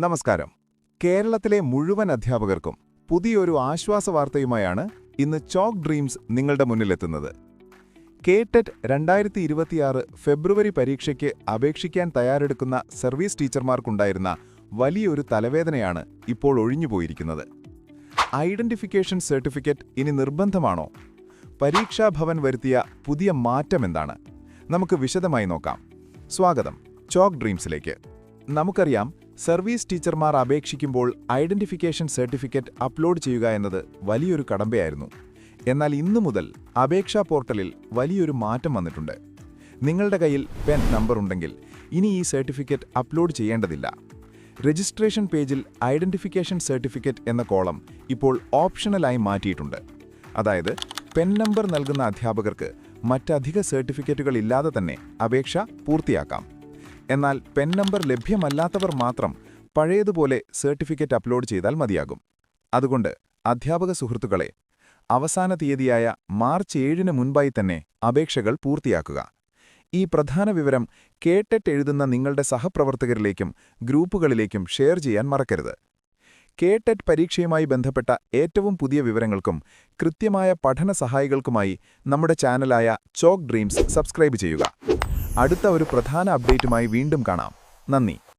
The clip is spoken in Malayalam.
നമസ്കാരം. കേരളത്തിലെ മുഴുവൻ അധ്യാപകർക്കും പുതിയൊരു ആശ്വാസവാർത്തയുമായാണ് ഇന്ന് ചോക്ക് ഡ്രീംസ് നിങ്ങളുടെ മുന്നിലെത്തുന്നത്. കേടെറ്റ് 2026 ഫെബ്രുവരി പരീക്ഷയ്ക്ക് അപേക്ഷിക്കാൻ തയ്യാറെടുക്കുന്ന സർവീസ് ടീച്ചർമാർക്കുണ്ടായിരുന്ന വലിയൊരു തലവേദനയാണ് ഇപ്പോൾ ഒഴിഞ്ഞുപോയിരിക്കുന്നത്. ഐഡന്റിഫിക്കേഷൻ സർട്ടിഫിക്കറ്റ് ഇനി നിർബന്ധമാണോ? പരീക്ഷാഭവൻ വരുത്തിയ പുതിയ മാറ്റമെന്താണ്? നമുക്ക് വിശദമായി നോക്കാം. സ്വാഗതം ചോക്ക് ഡ്രീംസിലേക്ക്. നമുക്കറിയാം, സർവീസ് ടീച്ചർമാർ അപേക്ഷിക്കുമ്പോൾ ഐഡന്റിഫിക്കേഷൻ സർട്ടിഫിക്കറ്റ് അപ്ലോഡ് ചെയ്യുക എന്നത് വലിയൊരു കടമ്പയായിരുന്നു. എന്നാൽ ഇന്നു മുതൽ അപേക്ഷാ പോർട്ടലിൽ വലിയൊരു മാറ്റം വന്നിട്ടുണ്ട്. നിങ്ങളുടെ കയ്യിൽ പെൻ നമ്പർ ഉണ്ടെങ്കിൽ ഇനി ഈ സർട്ടിഫിക്കറ്റ് അപ്ലോഡ് ചെയ്യേണ്ടതില്ല. രജിസ്ട്രേഷൻ പേജിൽ ഐഡന്റിഫിക്കേഷൻ സർട്ടിഫിക്കറ്റ് എന്ന കോളം ഇപ്പോൾ ഓപ്ഷണലായി മാറ്റിയിട്ടുണ്ട്. അതായത്, പെൻ നമ്പർ നൽകുന്ന അധ്യാപകർക്ക് മറ്റധിക സർട്ടിഫിക്കറ്റുകൾ ഇല്ലാതെ തന്നെ അപേക്ഷ പൂർത്തിയാക്കാം. എന്നാൽ പെൻ നമ്പർ ലഭ്യമല്ലാത്തവർ മാത്രം പഴയതുപോലെ സർട്ടിഫിക്കറ്റ് അപ്ലോഡ് ചെയ്താൽ മതിയാകും. അതുകൊണ്ട് അധ്യാപക സുഹൃത്തുക്കളെ, അവസാന തീയതിയായ മാർച്ച് 7-ന് മുൻപായി തന്നെ അപേക്ഷകൾ പൂർത്തിയാക്കുക. ഈ പ്രധാന വിവരം കേടെറ്റ് എഴുതുന്ന നിങ്ങളുടെ സഹപ്രവർത്തകരിലേക്കും ഗ്രൂപ്പുകളിലേക്കും ഷെയർ ചെയ്യാൻ മറക്കരുത്. കേടെറ്റ് പരീക്ഷയുമായി ബന്ധപ്പെട്ട ഏറ്റവും പുതിയ വിവരങ്ങൾക്കും കൃത്യമായ പഠന സഹായികൾക്കുമായി നമ്മുടെ ചാനലായ ചോക്ക് ഡ്രീംസ് സബ്സ്ക്രൈബ് ചെയ്യുക. അടുത്ത ഒരു പ്രധാന അപ്ഡേറ്റുമായി വീണ്ടും കാണാം. നന്ദി.